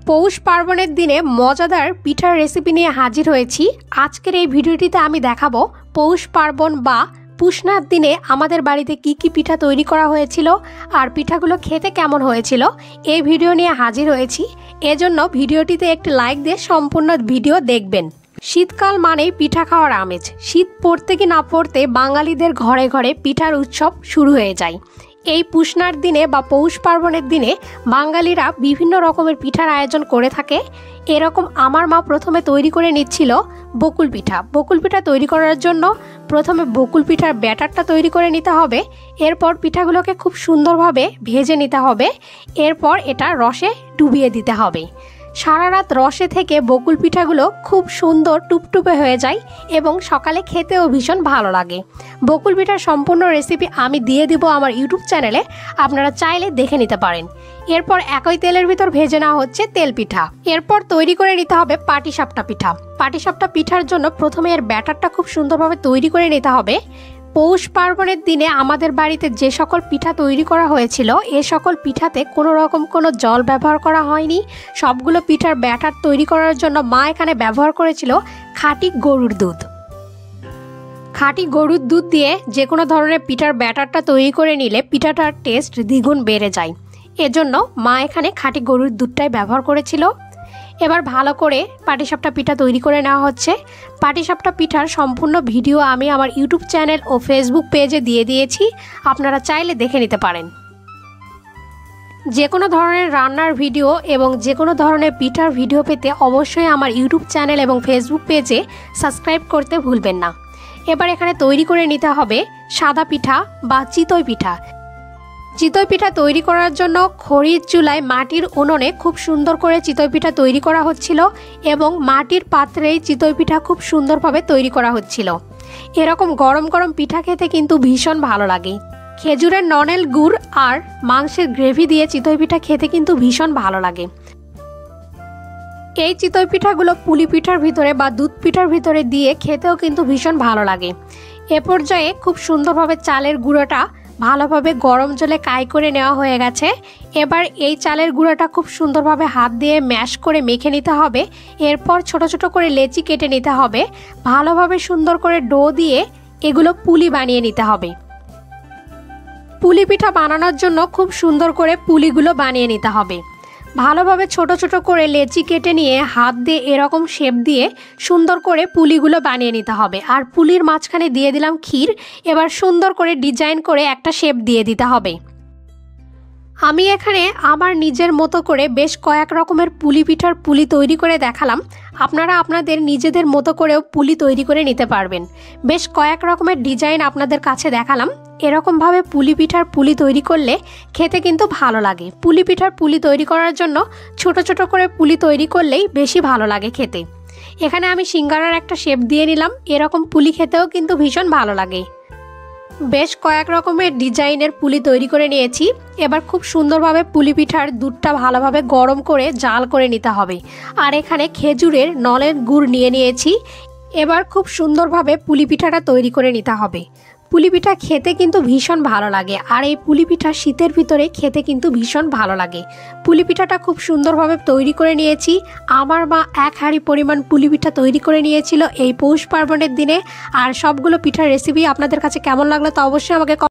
পৌষ পার্বণের দিনে মজাদার পিঠার রেসিপি নিয়ে হাজির হয়েছি। আজকের এই ভিডিওটিতে আমি দেখাবো পৌষ পার্বণ বা পুষনার দিনে আমাদের বাড়িতে কি কি পিঠা তৈরি করা হয়েছিল আর পিঠাগুলো খেতে কেমন হয়েছিল। এই ভিডিও নিয়ে হাজির হয়েছি, এজন্য ভিডিওটিতে একটি লাইক দিয়ে সম্পূর্ণ ভিডিও দেখবেন। শীতকাল মানেই পিঠা খাওয়ার আমেজ। শীত পড়তে কি না পড়তে বাঙালিদের ঘরে ঘরে পিঠার উৎসব শুরু হয়ে যায়। এই পুষনার দিনে বা পৌষ পার্বণের দিনে বাঙালিরা বিভিন্ন রকমের পিঠার আয়োজন করে থাকে। এরকম আমার মা প্রথমে তৈরি করে নিচ্ছিল বকুল পিঠা। বকুল পিঠা তৈরি করার জন্য প্রথমে বকুল পিঠার ব্যাটারটা তৈরি করে নিতে হবে। এরপর পিঠাগুলোকে খুব সুন্দরভাবে ভেজে নিতে হবে। এরপর এটা রসে ডুবিয়ে দিতে হবে। সারা রাত রসে থেকে বকুল পিঠাগুলো খুব সুন্দর টুপটুপে হয়ে যায় এবং সকালে খেতেও ভীষণ ভালো লাগে। বকুল পিঠার সম্পূর্ণ রেসিপি আমি দিয়ে দিব আমার ইউটিউব চ্যানেলে, আপনারা চাইলে দেখে নিতে পারেন। এরপর একই তেলের ভিতর ভেজে নেওয়া হচ্ছে তেল পিঠা। এরপর তৈরি করে নিতে হবে পাটিসাপটা পিঠা। পাটিসাপটা পিঠার জন্য প্রথমে এর ব্যাটারটা খুব সুন্দরভাবে তৈরি করে নিতে হবে। পৌষ পার্বণের দিনে আমাদের বাড়িতে যে সকল পিঠা তৈরি করা হয়েছিল এ সকল পিঠাতে কোনো রকম কোনো জল ব্যবহার করা হয়নি। সবগুলো পিঠার ব্যাটার তৈরি করার জন্য মা এখানে ব্যবহার করেছিল খাঁটি গরুর দুধ। খাঁটি গরুর দুধ দিয়ে যে কোনো ধরনের পিঠার ব্যাটারটা তৈরি করে নিলে পিঠাটার টেস্ট দ্বিগুণ বেড়ে যায়। এজন্য মা এখানে খাঁটি গরুর দুধটাই ব্যবহার করেছিল। এবার ভালো করে পাটিসাপটা পিঠা তৈরি করে নেওয়া হচ্ছে। পাটিসাপটা পিঠার সম্পূর্ণ ভিডিও আমি আমার ইউটিউব চ্যানেল ও ফেসবুক পেজে দিয়ে দিয়েছি, আপনারা চাইলে দেখে নিতে পারেন। যে কোনো ধরনের রান্নার ভিডিও এবং যে কোনো ধরনের পিঠার ভিডিও পেতে অবশ্যই আমার ইউটিউব চ্যানেল এবং ফেসবুক পেজে সাবস্ক্রাইব করতে ভুলবেন না। এবার এখানে তৈরি করে নিতে হবে সাদা পিঠা বা চিতই পিঠা। চিতই পিঠা তৈরি করার জন্য খড়ির চুলায় মাটির উনুনে খুব সুন্দর করে চিতই পিঠা তৈরি করা হচ্ছিল এবং মাটির পাত্রেই চিতই পিঠা খুব সুন্দরভাবে তৈরি করা হচ্ছিল। এরকম গরম গরম পিঠা খেতে কিন্তু ভীষণ ভালো লাগে। খেজুরের ননেল গুড় আর মাংসের গ্রেভি দিয়ে চিতই পিঠা খেতে কিন্তু ভীষণ ভালো লাগে। এই চিতই পিঠাগুলো পুলি পিঠার ভিতরে বা দুধ পিঠার ভিতরে দিয়ে খেতেও কিন্তু ভীষণ ভালো লাগে। এ পর্যায়ে খুব সুন্দরভাবে চালের গুঁড়োটা ভালোভাবে গরম জলে কাই করে নেওয়া হয়ে গেছে। এবার এই চালের গুঁড়োটা খুব সুন্দরভাবে হাত দিয়ে ম্যাশ করে মেখে নিতে হবে। এরপর ছোট ছোট করে লেচি কেটে নিতে হবে। ভালোভাবে সুন্দর করে ডো দিয়ে এগুলো পুলি বানিয়ে নিতে হবে। পুলি পিঠা বানানোর জন্য খুব সুন্দর করে পুলিগুলো বানিয়ে নিতে হবে। ভালোভাবে ছোট ছোট করে লেচি কেটে নিয়ে হাত দিয়ে এরকম শেপ দিয়ে সুন্দর করে পুলিগুলো বানিয়ে নিতে হবে। আর পুলির মাঝখানে দিয়ে দিলাম ক্ষীর। এবার সুন্দর করে ডিজাইন করে একটা শেপ দিয়ে দিতে হবে। আমি এখানে আমার নিজের মতো করে বেশ কয়েক রকমের পুলি পিঠার পুলি তৈরি করে দেখালাম। আপনারা আপনাদের নিজেদের মতো করেও পুলি তৈরি করে নিতে পারবেন। বেশ কয়েক রকমের ডিজাইন আপনাদের কাছে দেখালাম। এরকমভাবে পুলি পিঠার পুলি তৈরি করলে খেতে কিন্তু ভালো লাগে। পুলি পিঠার পুলি তৈরি করার জন্য ছোট ছোট করে পুলি তৈরি করলেই বেশি ভালো লাগে খেতে। এখানে আমি সিঙ্গারার একটা শেপ দিয়ে নিলাম। এরকম পুলি খেতেও কিন্তু ভীষণ ভালো লাগে। বেশ কয়েক রকমের ডিজাইনের পুলি তৈরি করে নিয়েছি। এবার খুব সুন্দরভাবে পুলি পিঠার দুধটা ভালোভাবে গরম করে জাল করে নিতে হবে। আর এখানে খেজুরের নলের গুড় নিয়ে নিয়েছি। এবার খুব সুন্দরভাবে পুলি পিঠাটা তৈরি করে নিতে হবে। পুলি পিঠা খেতে কিন্তু ভীষণ ভালো লাগে। আর এই পুলি পিঠা শীতের ভিতরে খেতে কিন্তু ভীষণ ভালো লাগে। পুলি পিঠাটা খুব সুন্দরভাবে তৈরি করে নিয়েছি। আমার মা এক হাঁড়ি পরিমাণ পুলি পিঠা তৈরি করে নিয়েছিল এই পৌষ পার্বণের দিনে। আর সবগুলো পিঠার রেসিপি আপনাদের কাছে কেমন লাগলো তা অবশ্যই আমাকে